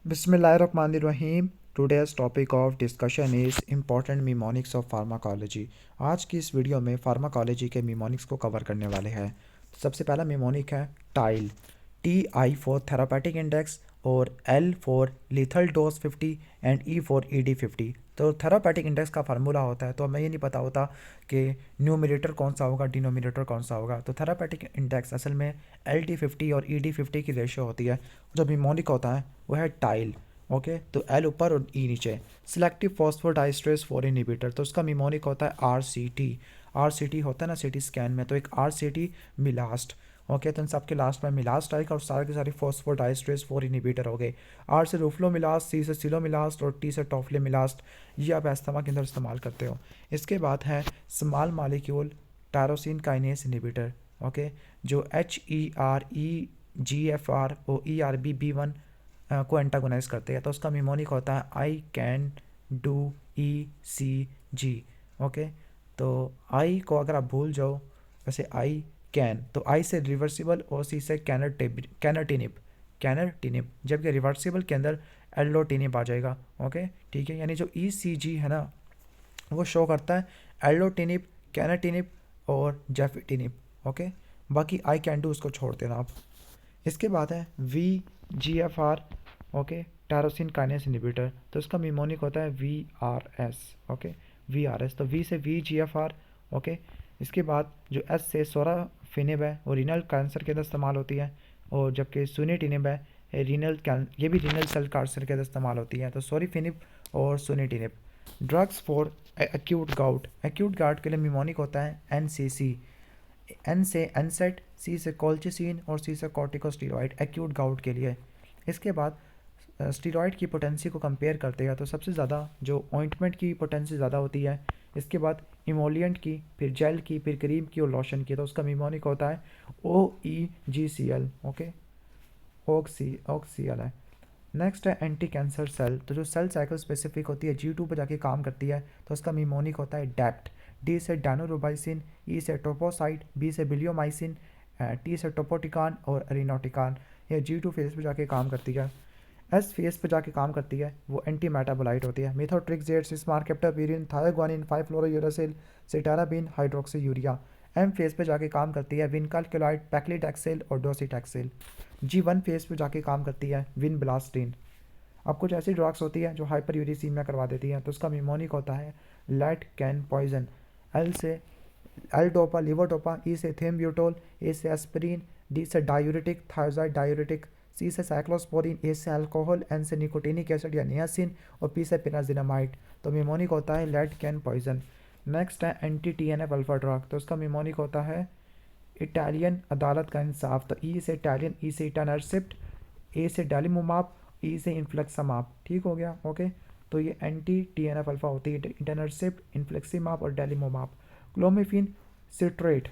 बिस्मिल्लाहिर्रहमानिर्रहीम। Today's topic of discussion is important mnemonics of pharmacology. आज की इस वीडियो में फार्माकोलॉजी के मिमोनिक्स को कवर करने वाले हैं। सबसे पहला मिमोनिक है tile. TI for therapeutic index और L for lethal dose 50 and E for ED50। तो थेरापेटिक इंडेक्स का फार्मूला होता है, तो हमें ये नहीं पता होता कि न्यूमरेटर कौन सा होगा, डिनोमिनेटर कौन सा होगा। तो थेरापेटिक इंडेक्स असल में LD50 और ED50 की रेशियो होती है। जो मिमोनिक होता है वो है टाइल। ओके, तो एल ऊपर और ई नीचे। सिलेक्टिव फॉस्फोडाइस्ट्रेस 4 इनहिबिटर, तो उसका मिमोनिक होता है RCT। RCT होता है ना सिटी स्कैन में, तो एक RCT मिलास्ट। ओके, तो इन सबके लास्ट में मिलास्ट आएगा और सारे के सारे फॉस्फोडाइस्ट्रेस 4 इनहिबिटर हो गए। R से रूफ्लो मिलास्ट, C से सिलो मिलास्ट और T से टॉफले मिलास्ट। ये आप एस्थमा के अंदर इस्तेमाल करते हो। इसके बाद है small molecule tyrosine kinase inhibitor. Okay, जो HEREGFR और ERBB1 को एंटागोनाइज करते हैं, तो उसका मिमोनिक होता है I can do ECG। Okay, तो आई को अगर आप भूल जाओ, वैसे आई कैन, तो आई से रिवर्सिबल और सी से कैनरटिनिप, जबकि रिवर्सिबल के अंदर एल्लोटिनिप आ जाएगा। ओके, ठीक है, यानी जो ECG है ना, वो शो करता है एल्लोटिनिप, कैनरटिनिप और जेफिटिनिप। ओके, बाकी आई कैन डू उसको छोड़ देना आप। इसके बाद है VGFR। Okay, tyrosine kinase inhibitor, तो इसका मिमोनिक होता है VRS। ओके, VRS, तो V से VGFR। ओके, इसके बाद जो S से सोराफिनिब है वो रीनल कैंसर के अंदर इस्तेमाल होती है, और जबकि सुनिटिनिब है ये भी रीनल सेल कैंसर के अंदर इस्तेमाल होती है। तो सोराफिनिब और सुनिटिनिब। ड्रग्स फॉर एक्यूट गाउट के लिए मिमोनिक होता है NCC। एन से एनसेट, सी से कोल्चिसिन और सी से कॉर्टिकोस्टीरॉइड एक्यूट गाउट के लिए। इसके बाद स्टीरॉइड की पोटेंसी को कंपेयर करते हैं, तो सबसे ज़्यादा जो ऑइंटमेंट की पोटेंसी ज़्यादा होती है। इसके बाद इमोलियंट की, फिर जेल की, फिर क्रीम की और लोशन की, तो उसका मिमोनिक होता है OEGCL। ओके, OXCL है। नेक्स्ट है एंटी कैंसर सेल, तो जो सेल साइकिल स्पेसिफिक होती है G2 पर जाके काम करती है, तो उसका मिमोनिक होता है डेप्ट। D से डानोरोबाइसिन, E से टोपोसाइट, B से बिलियोमाइसिन, T से टोपोटिकान और एरिनोटिकान। ये G2 फेज पे जाके काम करती है। S फेज पे जाके काम करती है, वो एंटी मेटाबोलाइट होती है। मिथोट्रिक्सेट, सिस्मार, mercaptopurine, thioguanine, five fluorouracil, cytarabine, hydroxyurea. M phase पे जाके काम करती है विनकाल्कुलाइड, पैक्लीटैक्सेल और डोसीटैक्सेल। G1 फेज पे जाके काम करती है विनब्लास्टिन। अब कुछ ऐसी ड्रग्स होती है जो हाइपर यूरिसीमिया करवा देती हैं, तो उसका मिमोनिक होता है लेट कैन पॉइजन। एल से एल डोपा लिवोडोपा, ई से थिम्ब्यूटोल, ए से एस्पिरिन, डी से डायूरेटिक थायोजाइड डायूरेटिक, सी से साइक्लोस्पोरिन, ए से अल्कोहल, एन से निकोटिनिक एसिड या नियासिन और पी से पिनाजिनामाइड। तो मिमोनिक होता है लेट कैन पॉइजन। नेक्स्ट है एंटी TNF अल्फा ड्रग, तो उसका मिमोनिक होता है इटालियन अदालत का इंसाफ। तो ई से इटालियन, ई से इटानरसिप्ट, ए से डेलिमोमाप, ई से इन्फ्लेक्सामाप। ठीक हो गया। ओके, तो ये एंटी TNF अल्फा होती है, इटानरसिप्ट, इन्फ्लेक्सीमाप और डेलिमोमाप। क्लोमिफिन सिट्रेट।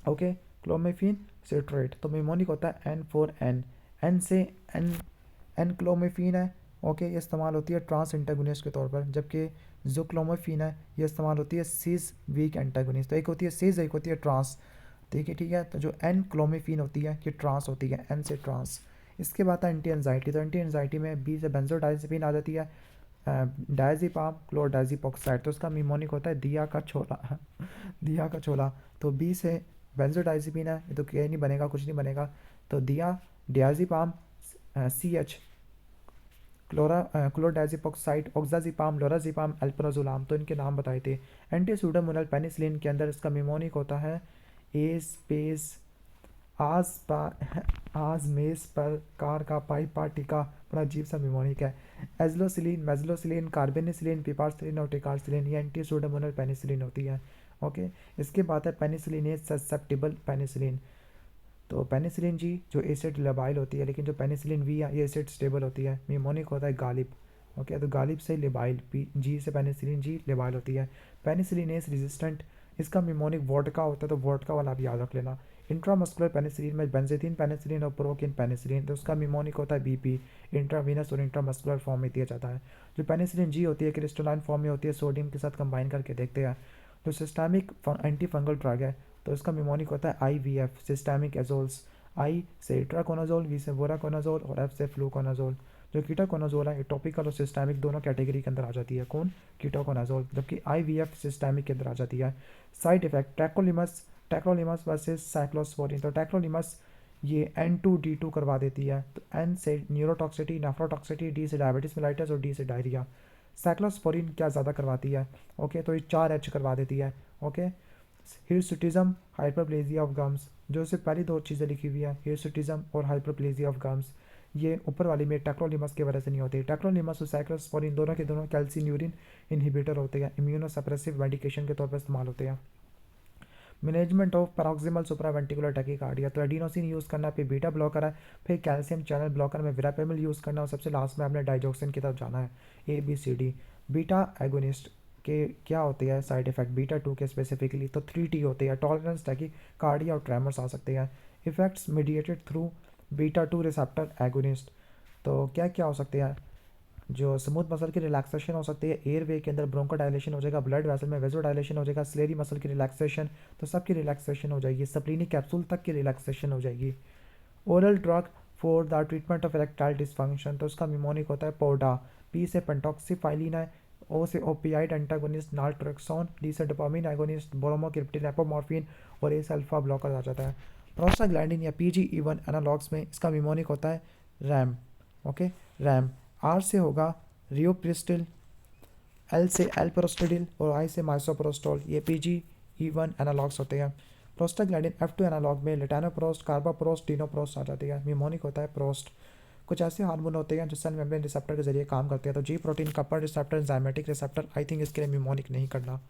ओके, क्लोमिफिन सिट्रेट, तो मिमोनिक होता है N4N। एन से एन क्लोमिफिन है। ओके, ये इस्तेमाल होती है ट्रांस एंटागोनिस्ट के तौर पर, जबकि जो क्लोमिफिन है ये इस्तेमाल होती है सीज वीक एंटागोनिस्ट। तो एक होती है सीज, एक होती है ट्रांस। ठीक है, तो जो एन क्लोमिफिन होती है ये ट्रांस होती है, एन से ट्रांस। इसके बाद है एंटी एनजाइटी, तो एंटी एनजाइटी में बी से बेंजोडाइजेपिन आ जाती है, डायजीपाम, क्लोरडाइजीपॉक्साइड, तो उसका मिमोनिक होता है दिया का छोला दिया का छोला। तो बी से बेंजोडाइजेपिन है, ये तो क्या नहीं बनेगा, कुछ नहीं बनेगा। तो दिया, डायजीपाम, CH क्लोरडाइजिपोक्साइड, ऑक्साजिपाम, लोराजिपाम, एल्प्राजोलाम, तो इनके नाम बताए थे। एंटी सूडोमोनल पेनिसिलिन के अंदर इसका मिमोनिक होता है ए स्पेस आज आज मेज पर कार का पाइप पार्टिका, बड़ा अजीब सा मिमोनिक है। एजलोसिलिन, मेजलोसिलिन, कार्बेनिसिलिन, पिपारसिलिन और टिकारसिलिन, ये एंटी सूडोमोनल पेनिसिलिन होती है। ओके, इसके बाद है पेनिसिलिन ससेप्टिबल पेनिसिलिन। तो पेनिसिलिन जी जो एसिड लेबाइल होती है, लेकिन जो पेनिसिलिन वी है ये एसिड स्टेबल होती है। मिमोनिक होता है गालिब। ओके, तो गालिब से लेबाइल, पी जी से पेनिसिलिन जी लेबाइल होती है। पेनिसिलिन एस रेजिस्टेंट, इसका मिमोनिक वोडका होता है, तो वोडका वाला भी याद रख लेना। इंट्रामस्कुलर पेनिसिलिन में बेंजेथिन पेनिसिलिन और प्रोकिन पेनिसिलिन, तो उसका मिमोनिक होता है BP। इंट्रावीनस और इंट्रामस्कुलर फॉर्म में दिया जाता है। जो पेनिसिलिन जी होती है क्रिस्टलाइन फॉर्म में होती है, सोडियम के साथ कंबाइन करके देखते हैं। जो सिस्टमिक एंटी फंगल ड्रग है, तो इसका मिमोनिक होता है IVF, सिस्टमिक एजोल्स। आई से इट्राकोनाजोल, वी से वोराकोनाजोल और एफ से फ्लूकोनाजोल। जो कीटोकोनाजोल है ये टॉपिकल और सिस्टेमिक दोनों कैटेगरी के अंदर आ जाती है। कौन? कीटोकोनाजोल। जबकि IVF सिस्टेमिक के अंदर आ जाती है। Side effect tacrolimus versus cyclosporine. तो टैक्रोलिमस ये N2D2 करवा देती है। तो N से न्यूरोटॉक्सिटी, नेफ्रोटॉक्सिटी, D से डायबिटीज मेलाइटिस और D से डायरिया। साइक्लोस्पोरिन क्या ज़्यादा करवाती है? ओके, तो ये 4H करवा देती है। Okay, hirsutism, hyperplasia of gums. जो इससे पहली दो चीज़ें लिखी हुई है, हिरसुटिज्म और हाइपरप्लेजिया ऑफ गम्स, ये ऊपर वाली में टैक्रोलिमस की वजह से नहीं होती। टैक्रोलिमस और साइक्लोस्पोरिन दोनों के दोनों कैल्सिन्यूरिन इनहिबिटर होते हैं, इम्यूनोसप्रेसिव मेडिकेशन के तौर पर इस्तेमाल होते हैं। Management of paroxysmal supraventricular tachycardia. तो एडिनोसिन यूज़ करना, फिर बीटा ब्लॉकर है, फिर कैल्शियम चैनल ब्लॉकर में विरापेमिल यूज़ करना और सबसे लास्ट में आपने डाइजोक्सिन की तरफ जाना है। ABCD। बीटा एगोनिस्ट के क्या होते हैं साइड इफेक्ट? बीटा 2 के स्पेसिफिकली तो 3T होते हैं, टॉलरेंस, टैकीकार्डिया और ट्रेमर्स आ सकते हैं। Effects mediated through beta 2 receptor agonist. तो क्या क्या हो सकते हैं? जो स्मूथ मसल की रिलैक्सेशन हो सकती है, एयर वे के अंदर ब्रोंको डायलेशन हो जाएगा, ब्लड वेसल में वेजो डायलेशन हो जाएगा, स्लेरी मसल की रिलैक्सेशन, तो सबकी रिलैक्सेशन हो जाएगी, सप्लीनिक कैप्सूल तक की रिलैक्सेशन हो जाएगी। Oral drug for the treatment of erectile dysfunction. तो उसका निमोनिक होता है पोडा। P से पेंटॉक्सीफाइलिन है, O से ओपियाइड एंटागोनिस्ट नाल्ट्रेक्सोन, D से डोपामिन एगोनिस्ट ब्रोमोक्रिप्टिन एपोमॉर्फिन और A से अल्फा ब्लॉकर आ जाता है। प्रोस्टाग्लैंडिन या PGE1 एनालॉग्स में इसका निमोनिक होता है रैम। Okay, RAM. R से होगा रियोप्रिस्टिल, L से एल्प्रोस्टिडिल और I से माइसोप्रोस्टोल। ये PGE1 एनालॉग्स होते हैं। प्रोस्टाग्लैंडिन F2 एनालॉग में लेटानोप्रोस्ट, कार्बाप्रोस्ट, डिनोप्रोस्ट आ जाती है। निमोनिक होता है प्रोस्ट। कुछ ऐसे हार्मोन होते हैं जो सेल मेम्ब्रेन रिसेप्टर के जरिए काम करते हैं। तो G protein, coupled receptor, enzymatic receptor, I think इसके लिए निमोनिक नहीं करना।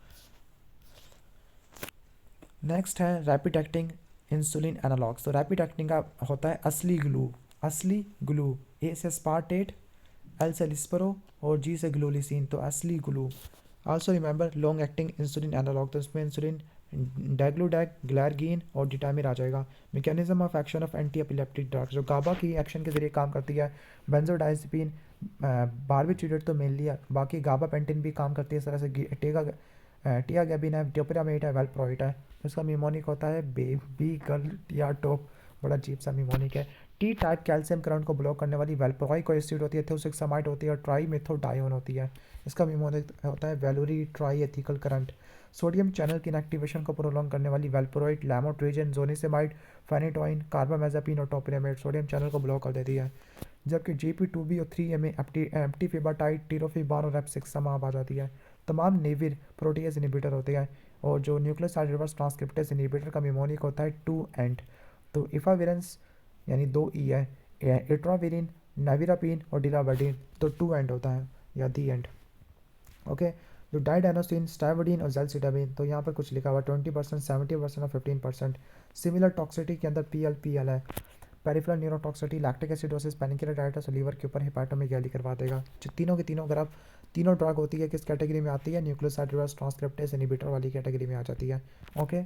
नेक्स्ट है रैपिड एक्टिंग इंसुलिन एनालॉग्स। तो रैपिड एक्टिंग का होता है असली ग्लू। A से स्पार्टेट, L से लिस्परो और G से ग्लूलिसिन। तो असली glu. Also remember long acting insulin analogue. तो इसमें इंसुलिन डेग्लूडेग, ग्लैरगीन और डिटामिर आ जाएगा। Mechanism of action of anti epileptic drugs. जो गाबा की एक्शन के जरिए काम करती है। बेंजोडाइजिपिन, बारबिट्यूरेट तो मेनली है, बाकी गाबा पेंटिन भी काम करती है इस तरह से। टियागैबिन है, टोपिरामेट है, वेलप्रोइट है। तो इसका मिमोनिक होता है बेबी गर्ल टिया टॉप। बड़ा अजीब सा मिमोनिक है। T टाइप कैल्शियम करंट को ब्लॉक करने वाली वेल्प्रोइक एसिड होती है, थ्योसिक्सामाइड होती है और ट्राईमेथोडायोन होती है। इसका मिमोनिक होता है वेलुरी try ethical current. Sodium channel की इनएक्टिवेशन को प्रोलॉन्ग करने वाली valproate, lamotrigine, zonisamide, phenytoin, carbamazepine और टोपिरामेट सोडियम चैनल को ब्लॉक कर देती है। जबकि GP2B और 3A एप्टीफिबाटाइड, टिरोफिबान और एप्सिक्सामाब आ जाती है। तमाम नेविर प्रोटीएज इनिबिटर होते हैं। और जो न्यूक्लियोसाइड रिवर्स ट्रांसक्रिप्टेज इनिबिटर का मिमोनिक होता है 2 एंड। तो इफाविरेंस यानी 2E है, इट्राविरिन, नेविरापिन और डिलावर्डिन। तो 2 एंड होता है या दी एंड। ओके, जो डाइडेनोसिन, स्टाइवडीन और जेल्सिटाबिन, तो यहाँ पर कुछ लिखा हुआ 20%, 70% और 15%। सिमिलर टॉक्सिटी के अंदर PL है। पेरिफेरल न्यूरोटॉक्सिटी, लैक्टिक एसिडोसिस, पैनिक्रेटाइटिस और लीवर के ऊपर हेपाटोमेगाली करवा देगा। जो तीनों के तीनों अगर आप तीनों ड्रग होती है किस कैटेगरी में आती है? न्यूक्लियोसाइड रिवर्स ट्रांसक्रिप्टेज इनिबिटर वाली कैटेगरी में आ जाती है। ओके,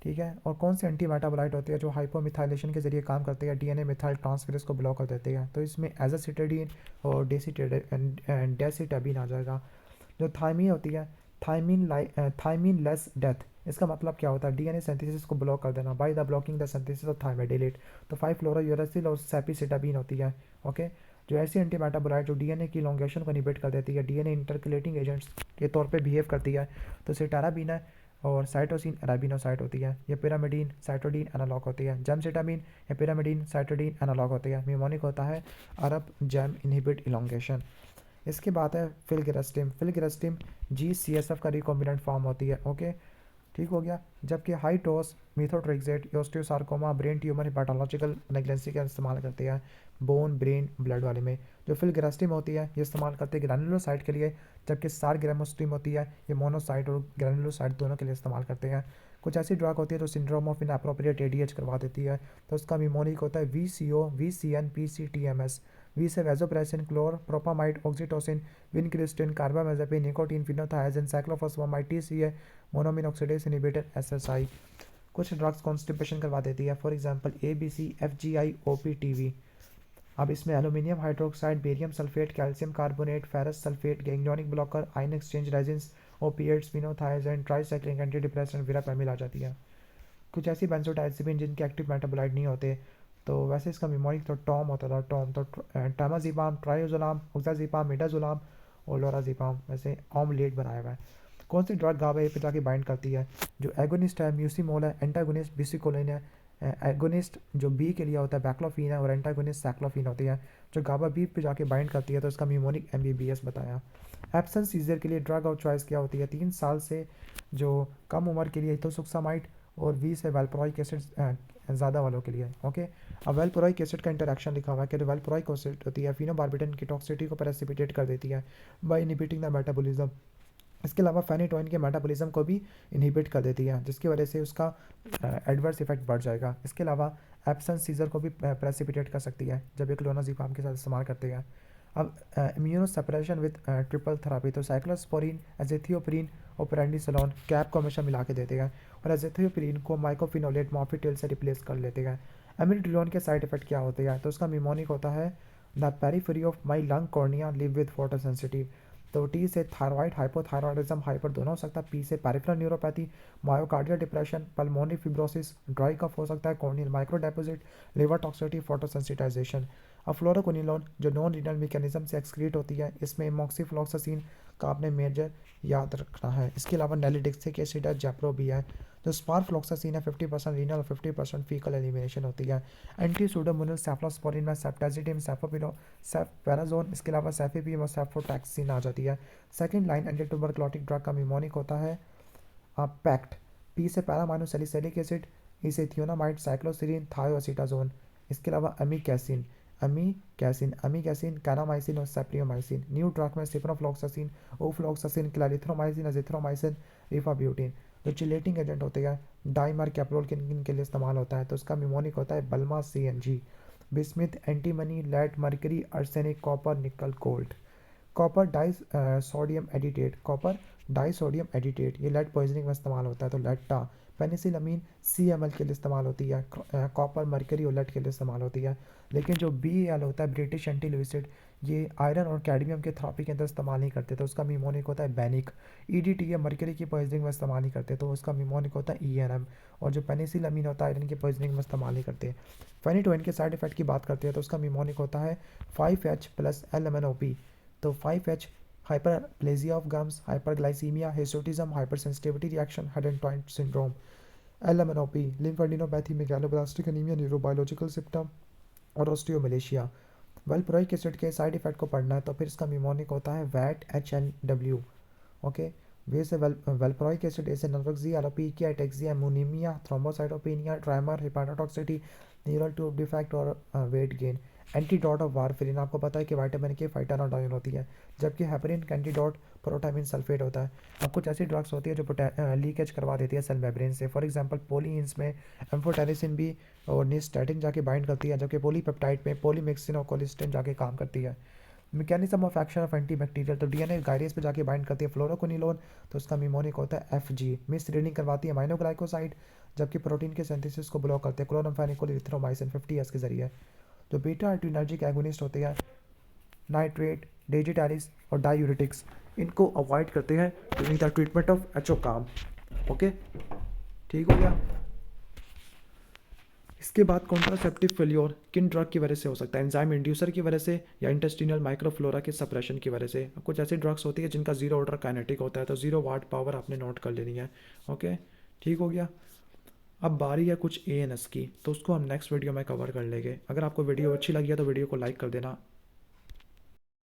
ठीक है। और कौन सी एंटी मेटाबोलाइट होती है जो हाइपोमिथाइलेशन के जरिए काम करते हैं, DNA मिथाइल ट्रांसफेरेज को ब्लॉक कर देते हैं? तो इसमें एजासिटाडीन और डेसिटाबिन आ जाएगा। जो थायमीन होती है, थायमीन लेस डेथ, इसका मतलब क्या होता है? DNA सिंथेसिस को ब्लॉक कर देना by the blocking the synthesis of thymidylate. तो 5-फ्लोरोयूरेसिल और सेपिसिटाबिन होती है। ओके, जो ऐसी एंटी मेटाबोलाइट जो DNA की इलोंगेशन को इनहिबिट कर देती है, DNA इंटरकलेटिंग एजेंट्स के तौर पे बिहेव करती है, तो सिटाराबिन है। और साइटोसिन अराबिनोसाइट होती है। ये पिरामिडीन साइटोडीन एनालॉग होती है। जेमसिटामिन या पिरामिडीन साइटोडीन एनालॉग होती है। मिमोनिक होता है अरब जैम इनहिबिट इलोंगेशन। इसके बाद है फिलग्रेस्टिम GCSF का रिकॉम्बिनेंट फॉर्म होती है। ओके, ठीक हो गया। जबकि high dose methotrexate osteosarcoma, brain tumour, pathological malignancy का इस्तेमाल करते हैं बोन, ब्रेन, ब्लड वाले में। जो फिलग्रेस्टिम होती है ये इस्तेमाल करते हैं ग्रैनुलोसाइट के लिए, जबकि सारग्रामोस्टिम होती है ये मोनोसाइट और ग्रैनुलोसाइट दोनों के लिए इस्तेमाल करते हैं। कुछ ऐसी ड्रग होती है जो सिंड्रोम ऑफ इनअप्रोप्रिएट ADH करवा देती है, तो उसका मिमोनिक होता है VCO, VCN, PCTMS। वी से vasopressin, chlorpropamide, oxytocin, vincristine, carbamazepine, nicotine, phenothiazine, cyclophosphamide, TCA, monoamine oxidase inhibitor, SSI। कुछ ड्रग्स कॉन्स्टिपेशन करवा देती है, for example ABC, FGI, OPTV। अब इसमें aluminium hydroxide, barium sulphate, calcium carbonate, ferrous sulphate, ganglionic blocker, ion exchange resins, opiates, phenothiazine, tricyclic anti depressant, verapamil आ जाती है। कुछ ऐसी बेंजोडाइazepine जिनके एक्टिव मेटाबोलाइट नहीं होते, तो वैसे इसका मिमोनिक तो टॉम होता था, टॉम। तो टामाजीपाम, ट्रायोजोलाम, ओक्साजीपाम, मिडाजोलाम और लोराजीपाम, वैसे ऑमलेट बनाया हुआ है। कौन सी ड्रग गाबा ए पे जाके बाइंड करती है? जो एगोनिस्ट है म्यूसिमोल है, एंटागोनिस्ट बिसिकोलिन है। एगोनिस्ट जो बी के लिए होता है बैक्लोफिन है, और एंटागोनिस्ट सैक्लोफिन होती है। जो गाबा बी पे जाके बाइंड करती है तो इसका म्यूमोनिक एमबीबीएस बताया। एब्सेंस सीजर के लिए ड्रग ऑफ चॉइस क्या होती है? 3 साल से जो कम उम्र के लिए इथोसुक्सामाइड, और 20 है वेल्प्रोइक एसिड ज़्यादा वालों के लिए। ओके, अब वेल्प्रोइक एसिड का इंटरेक्शन लिखा हुआ है कि जो वेल्प्रोइक एसिड होती है फिनोबार्बिटन की टॉक्सिसिटी को प्रेसिपिटेट कर देती है बाय इनहिबिटिंग द मेटाबॉलिज्म। इसके अलावा फेनिटोइन के मेटाबॉलिज्म को भी इनहिबिट कर देती है, जिसकी वजह से उसका एडवर्स इफेक्ट बढ़ जाएगा। इसके अलावा एब्सेंस सीजर को भी प्रेसिपिटेट कर सकती है जब एक क्लोनाजीपाम के साथ इस्तेमाल करते हैं। अब immuno separation with triple therapy, तो साइक्लोस्पोरिन, एजेथियोप्रिन और प्रेंडिसोलोन कैप को हमेशा मिला के देते हैं, और एजेथियोप्रिन को माइकोफिनोलेट मॉर्फिटेल से रिप्लेस कर लेते हैं। एमिड्रिलोन के साइड इफेक्ट क्या होते हैं? तो उसका मिमोनिक होता है the periphery of my lung cornea live with photosensitive. तो टी से थायराइड हाइपोथायरॉयडिज्म हाइपर दोनों हो सकता है। पी से peripheral neuropathy, myocardial depression, pulmonary fibrosis, dry cough हो सकता है, corneal micro deposit, liver toxicity, photosensitization. अब फ्लोरोक्विनोलोन जो नॉन रीनल मैकेनिज्म से एक्सक्रीट होती है, इसमें मॉक्सीफ्लोक्सासिन का आपने मेजर याद रखना है। इसके अलावा नेलिडिक्सिक एसिड है, जेप्रो भी है। जो स्पारफ्लोक्सासिन है 50% रीनल और 50% फीकल एलिमिनेशन होती है। एंटी सूडोमोनल सेफ्लोस्पोरिन में सेप्टाजिडिम, सेफोपिलो, सेफपेराजोन, इसके अलावा सेफीपीएम और सेफोटैक्सिन आ जाती है। सेकंड लाइन एंटी ट्यूबरक्लोटिक ड्रग का मिमोनिक होता है पैक्ट। पी से पैरामाइनोसैलिसिलिक एसिड, ई से थियोनामाइड, साइक्लोसिरिन, थायोसिटाजोन। इसके अलावा अमीकैसिन, कैनामाइसिन और सेप्रियोमाइसिन। न्यू ड्रग में सिप्रोफ्लॉक्सासिन, ओफ्लॉक्सासिन, क्लैरिथ्रोमाइसिन, अजिथ्रोमाइसिन, रिफाब्यूटिन। जो चिलेटिंग एजेंट होते हैं डाइमर कैप्रोल किन के लिए इस्तेमाल होता है? तो उसका मिमोनिक होता है बल्मा CNG। Bismuth, antimony, lead, mercury, arsenic, copper, nickel, gold. Copper di sodium edetate, ये लेड पॉइजनिंग में इस्तेमाल होता है। तो लेटा, पेनिसिलमीन CML के लिए इस्तेमाल होती है, कॉपर, मर्करी और लेड के लिए इस्तेमाल होती है। लेकिन जो BAL होता है ब्रिटिश एंटी लुइसिड, ये आयरन और कैडमियम के थेरापी के अंदर इस्तेमाल नहीं करते, तो उसका मिमोनिक होता है बैनिक। EDT या मर्करी की पॉइजनिंग में इस्तेमाल नहीं करते, तो उसका मिमोनिक होता है ENM। और जो पेनिसिलमीन होता है आयरन की पॉइजनिंग में इस्तेमाल नहीं करते। फेनिटोइन के साइड इफेक्ट की बात करते हैं तो उसका मिमोनिक होता है 5H प्लस LMNOP। तो 5H hyperplasia of gums, hyperglycemia, hirsutism, hypersensitivity reaction, head and joint syndrome. LMNOP, lymphadenopathy, megaloblastic anemia, neurobiological symptom और ऑस्टियोमलेशिया। वेल्प्रोइक एसिड के साइड इफेक्ट को पढ़ना है तो फिर इसका मिमोनिक होता है वैट HNW। ओके, वे से वेल्प्रोइक एसिड ऐसे नर्वक्सी, alopecia, ataxia, ammonemia, thrombocytopenia, tremor, hepatotoxicity, neural tube defect और weight gain. Antidote of warfarin, आपको पता है कि विटामिन के फाइटानोडाइन होती है, जबकि हेपरिन का एंटीडोट प्रोटामिन सल्फेट होता है। अब कुछ ऐसी ड्रग्स होती है जो लीकेज करवा देती है सेल मेम्ब्रेन से। फॉर एग्जांपल पोलीन्स में एम्फोटेरिसिन भी और निस्टैटिन जाके बाइंड करती है, जबकि पोलीपेप्टाइड में पोलीमिक्सिन और कोलिस्टिन जाके काम करती है। Mechanism of action of anti bacterial, तो DNA गायरेज पे जाके बाइंड करती है फ्लोरोक्विनोलोन, तो उसका मिमोनिक होता है FG। मिस रीडिंग करवाती है माइनोग्लाइकोसाइड, जबकि प्रोटीन के सिंथेसिस को ब्लॉक करते हैं क्लोरामफेनिकोल इरिथ्रोमाइसिन 50S के जरिए। जो बीटा एड्रिनर्जिक एगोनिस्ट होते हैं नाइट्रेट, डिजिटालिस और डायूरेटिक्स, इनको अवॉइड करते हैं ड्यूरिंग द ट्रीटमेंट ऑफ एचोकाम। ओके, ठीक हो गया। इसके बाद कॉन्ट्रासेप्टिव फेल्योर किन ड्रग की वजह से हो सकता है? एंजाइम इंड्यूसर की वजह से या इंटेस्टिनल माइक्रोफ्लोरा के सप्रेशन की वजह से। कुछ ऐसी ड्रग्स होती है जिनका जीरो ऑर्डर काइनेटिक होता है, तो 0 वाट पावर आपने नोट कर लेनी है। ओके, ठीक हो गया। अब बारी है कुछ ANS की, तो उसको हम नेक्स्ट वीडियो में कवर कर लेंगे। अगर आपको वीडियो अच्छी लगी है तो वीडियो को लाइक कर देना।